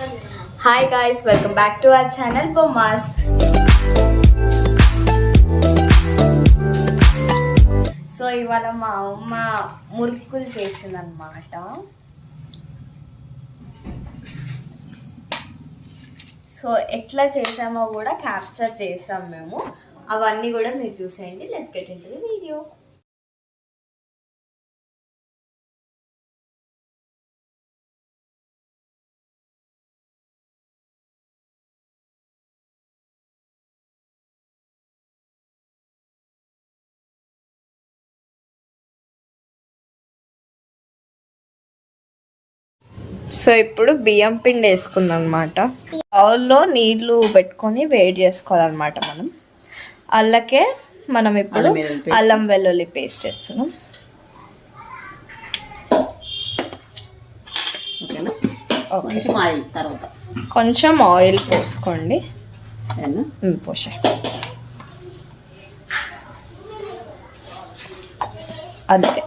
Hi guys, welcome back to our channel Bommas. So ఇవాళ మా అమ్మ మురుకులు చేసిందన్నమాట. సో ఎట్లా చేసామో కూడా క్యాప్చర్ చేసాం మేము. అవన్నీ కూడా మీరు చూసేయండి. Let's get into the video. So ఇప్పుడు బియ్యం పిండి వేసుకుందాం అనమాట. బౌల్లో నీళ్లు పెట్టుకొని వేడి చేసుకోవాలన్నమాట. మనం అల్లకే మనం ఇప్పుడు అల్లం వెల్లుల్లి పేస్ట్ వేస్తున్నాం. కొంచెం ఆయిల్ పోసుకోండి. పోసే అంతే.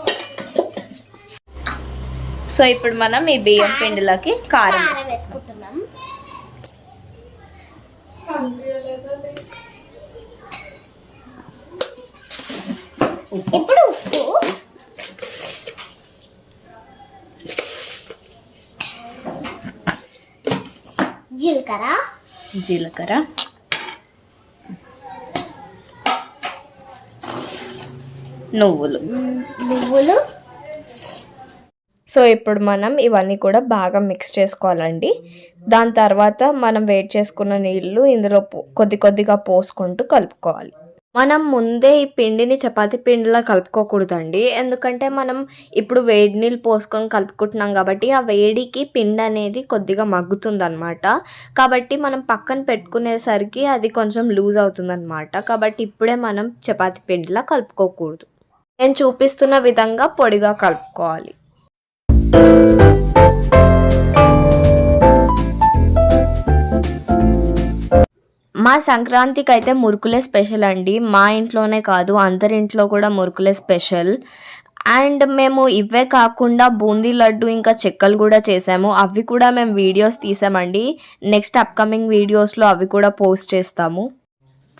సో ఇప్పుడు మనం ఈ బియ్యం పిండిలోకి కారం వేసుకుంటున్నాం. ఇప్పుడు ఉప్పు, జీలకర్ర, నువ్వులు. సో ఇప్పుడు మనం ఇవన్నీ కూడా బాగా మిక్స్ చేసుకోవాలండి. దాని తర్వాత మనం వేడి చేసుకున్న నీళ్ళు ఇందులో కొద్ది కొద్దిగా పోసుకుంటూ కలుపుకోవాలి. మనం ముందే ఈ పిండిని చపాతీ పిండిలా కలుపుకోకూడదండి. ఎందుకంటే మనం ఇప్పుడు వేడి నీళ్ళు పోసుకొని కలుపుకుంటున్నాం కాబట్టి ఆ వేడికి పిండి అనేది కొద్దిగా మగ్గుతుంది అనమాట. కాబట్టి మనం పక్కన పెట్టుకునేసరికి అది కొంచెం లూజ్ అవుతుంది అనమాట. కాబట్టి ఇప్పుడే మనం చపాతీ పిండిలా కలుపుకోకూడదు. నేను చూపిస్తున్న విధంగా పొడిగా కలుపుకోవాలి. మా సంక్రాంతికి అయితే మురుకులే స్పెషల్ అండి. మా ఇంట్లోనే కాదు, అందరి ఇంట్లో కూడా మురుకులే స్పెషల్. అండ్ మేము ఇవే కాకుండా బూందీ లడ్డు ఇంకా చెక్కలు కూడా చేసాము. అవి కూడా మేము వీడియోస్ తీసామండి. నెక్స్ట్ అప్కమింగ్ వీడియోస్లో అవి కూడా పోస్ట్ చేస్తాము.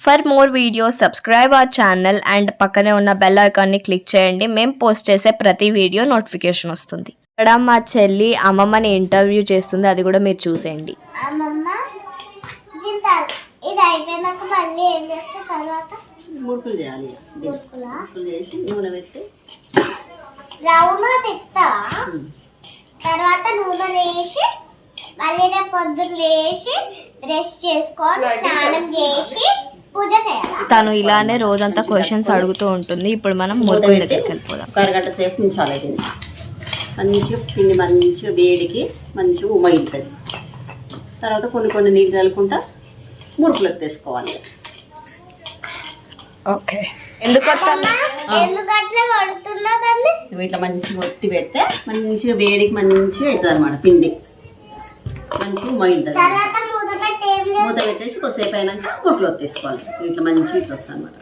For more videos subscribe our channel and పక్కనే ఉన్న బెల్ ఐకాన్ని క్లిక్ చేయండి. మేము పోస్ట్ చేసే ప్రతి వీడియో నోటిఫికేషన్ వస్తుంది. ఇక్కడ మా చెల్లి అమ్మమ్మని ఇంటర్వ్యూ చేస్తుంది. అది కూడా మీరు చూసేయండి. ఇది అయిపోయినాక మళ్ళీ ఏం చేస్తా? తర్వాత మురుకులు చేయాలి. మురుకులు చేసి నూనె పెట్టి రౌండ్ తిత్తా. తర్వాత నూనె వేసి మళ్ళీ రేపు పొద్దున్న లేచి బ్రష్ చేసుకొని స్నానం చేసి పూజ చేయాలి. తను ఇలానే రోజంతా క్వశ్చన్స్ అడుగుతూ ఉంటుంది. ఇప్పుడు మనం మురుకుల దగ్గరికి వెళ్ళిపోదాం. అరగంట సేపు ఉంచాలి. మంచిగా పిండి మంచిగా వేడికి మంచిగా ఉమయిస్తుంది. తర్వాత కొన్ని నీళ్ళు చల్లుకుంటా మురుకులకు తీసుకోవాలి. ఓకే. ఎందుకంటే ఇట్లా మంచిగా ఒత్తి పెడితే మంచిగా వేడికి మంచిగా అవుతుంది అనమాట. పిండి మంచిగా ఉమయిస్తుంది. మూత పెట్టేసి కొద్దిసేపు అయినాక మురుకులోకి తీసుకోవాలి. ఇట్లా మంచిగా ఇట్లా వస్తుంది అనమాట.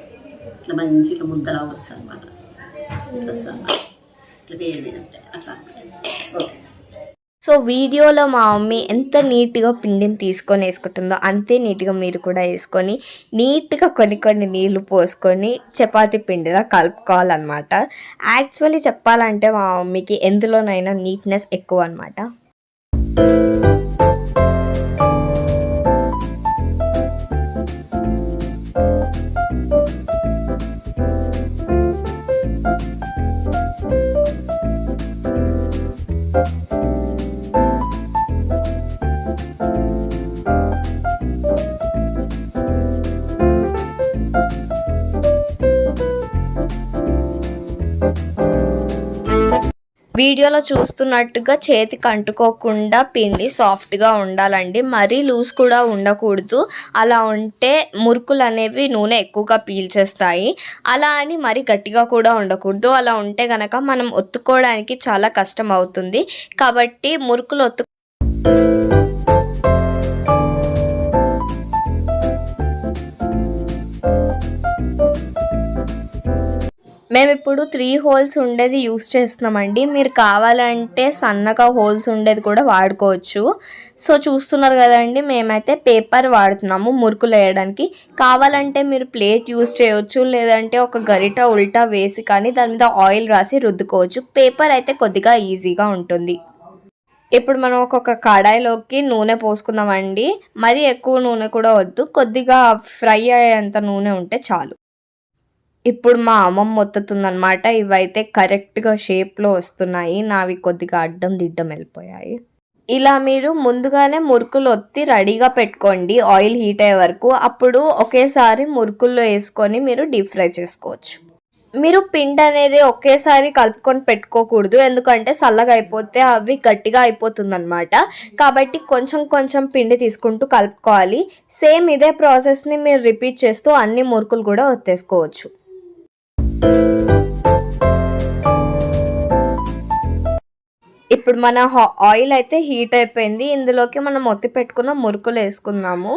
ఇట్లా మంచి ఇట్లా ముద్దలా వస్తుంది అనమాట. ఇట్లా వస్తుంది అన్నమాట. ఇట్లా వేడి అట్లా. ఓకే. సో వీడియోలో మా మమ్మీ ఎంత నీట్గా పిండిని తీసుకొని వేసుకుంటుందో అంతే నీట్గా మీరు కూడా వేసుకొని నీట్గా కొన్ని నీళ్లు పోసుకొని చపాతీ పిండిలా కలుపుకోవాలన్నమాట. యాక్చువల్లీ చెప్పాలంటే మా మమ్మీకి ఎందులోనైనా నీట్నెస్ ఎక్కువ అనమాట. వీడియోలో చూస్తున్నట్టుగా చేతికి అంటుకోకుండా పిండి సాఫ్ట్గా ఉండాలండి. మరీ లూజ్ కూడా ఉండకూడదు. అలా ఉంటే మురుకులు అనేవి నూనె ఎక్కువగా పీల్చేస్తాయి. అలా అని మరీ గట్టిగా కూడా ఉండకూడదు. అలా ఉంటే కనుక మనం ఒత్తుకోవడానికి చాలా కష్టం అవుతుంది. కాబట్టి మురుకులు మేము ఇప్పుడు ఇప్పుడు 3 హోల్స్ ఉండేది యూస్ చేస్తున్నామండి. మీరు కావాలంటే సన్నగా హోల్స్ ఉండేది కూడా వాడుకోవచ్చు. సో చూస్తున్నారు కదండి, మేమైతే పేపర్ వాడుతున్నాము మురుకులు వేయడానికి. కావాలంటే మీరు ప్లేట్ యూస్ చేయవచ్చు, లేదంటే ఒక గరిట ఉల్టా వేసి కానీ దాని మీద ఆయిల్ రాసి రుద్దుకోవచ్చు. పేపర్ అయితే కొద్దిగా ఈజీగా ఉంటుంది. ఇప్పుడు మనం ఒక్కొక్క కడాయిలోకి నూనె పోసుకుందామండి. మరీ ఎక్కువ నూనె కూడా వద్దు, కొద్దిగా ఫ్రై అయ్యేంత నూనె ఉంటే చాలు. ఇప్పుడు మా అమ్మమ్మ ఒత్తుతుందనమాట. ఇవైతే కరెక్ట్గా షేప్లో వస్తున్నాయి, నావి కొద్దిగా అడ్డం దిడ్డం వెళ్ళిపోయాయి. ఇలా మీరు ముందుగానే మురుకులు ఒత్తి రెడీగా పెట్టుకోండి ఆయిల్ హీట్ అయ్యే వరకు. అప్పుడు ఒకేసారి మురుకుల్లో వేసుకొని మీరు డీప్ ఫ్రై చేసుకోవచ్చు. మీరు పిండి అనేది ఒకేసారి కలుపుకొని పెట్టుకోకూడదు, ఎందుకంటే చల్లగా అయిపోతే అవి గట్టిగా అయిపోతుంది అనమాట. కాబట్టి కొంచెం కొంచెం పిండి తీసుకుంటూ కలుపుకోవాలి. సేమ్ ఇదే ప్రాసెస్ని మీరు రిపీట్ చేస్తూ అన్ని మురుకులు కూడా ఒత్తేసుకోవచ్చు. ఇప్పుడు మన ఆయిల్ అయితే హీట్ అయిపోయింది. ఇందులోకి మనం ఒత్తి పెట్టుకున్న మురుకులు వేసుకుందాము.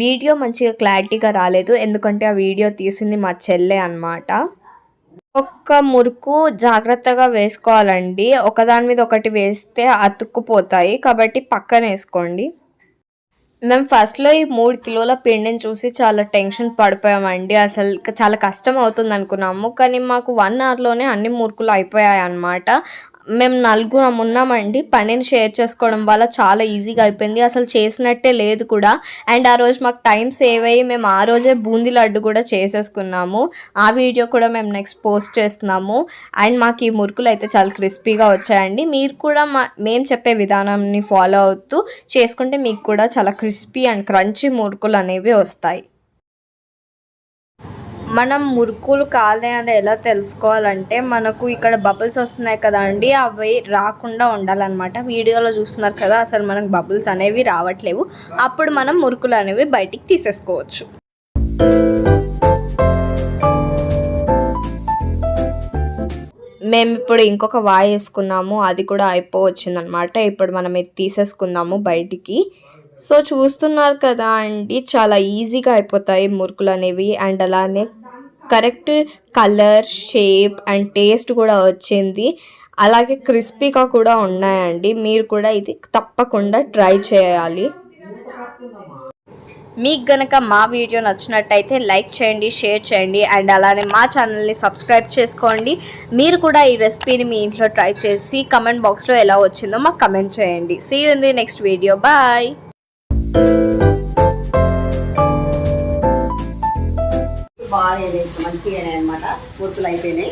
వీడియో మంచిగా క్లారిటీగా రాలేదు, ఎందుకంటే ఆ వీడియో తీసింది మా చెల్లె అన్నమాట. ఒక్క మురుకు జాగ్రత్తగా వేసుకోవాలండి, ఒకదాని మీద ఒకటి వేస్తే అతుక్కుపోతాయి, కాబట్టి పక్కన వేసుకోండి. మేము ఫస్ట్లో ఈ 3 కిలోల పిండిని చూసి చాలా టెన్షన్ పడిపోయామండి. అసలు చాలా కష్టం అవుతుంది అనుకున్నాము, కానీ మాకు 1 అవర్లోనే అన్ని మురుకులు అయిపోయాయి అన్నమాట. మేము 4 ఉన్నామండి. పనిని షేర్ చేసుకోవడం వల్ల చాలా ఈజీగా అయిపోయింది, అసలు చేసినట్టే లేదు కూడా. అండ్ ఆ రోజు మాకు టైం సేవ్ అయ్యి మేము ఆ రోజే బూందీ లడ్డు కూడా చేసేసుకున్నాము. ఆ వీడియో కూడా మేము నెక్స్ట్ పోస్ట్ చేస్తున్నాము. అండ్ మాకు ఈ మురుకులు అయితే చాలా క్రిస్పీగా వచ్చాయండి. మీరు కూడా మేము చెప్పే విధానాన్ని ఫాలో అవుతూ చేసుకుంటే మీకు కూడా చాలా క్రిస్పీ అండ్ క్రంచీ మురుకులు అనేవి వస్తాయి. మనం మురుకులు కాలేదని ఎలా తెలుసుకోవాలంటే, మనకు ఇక్కడ బబుల్స్ వస్తున్నాయి కదా అండి, అవి రాకుండా ఉండాలన్నమాట. వీడియోలో చూస్తున్నారు కదా, అసలు మనకు బబుల్స్ అనేవి రావట్లేవు. అప్పుడు మనం మురుకులు అనేవి బయటికి తీసేసుకోవచ్చు. మేము ఇప్పుడు ఇంకొక వాయి వేసుకున్నాము, అది కూడా అయిపోవచ్చిందనమాట. ఇప్పుడు మనం ఇది తీసేసుకుందాము బయటికి. సో చూస్తున్నారు కదా అండి, చాలా ఈజీగా అయిపోతాయి మురుకులు అనేవి. అండ్ అలానే correct colour, shape and taste కూడా వచ్చింది. అలాగే క్రిస్పీగా కూడా ఉన్నాయండి. మీరు కూడా ఇది తప్పకుండా ట్రై చేయాలి. మీకు గనక మా వీడియో నచ్చినట్టయితే లైక్ చేయండి, షేర్ చేయండి, అండ్ అలానే మా ఛానల్ని సబ్స్క్రైబ్ చేసుకోండి. మీరు కూడా ఈ రెసిపీని మీ ఇంట్లో ట్రై చేసి కమెంట్ బాక్స్లో ఎలా వచ్చిందో మాకు కమెంట్ చేయండి. See you in the next video. Bye. బాగా మంచిగా అనమాట, మురుకులు అయిపోయినాయి.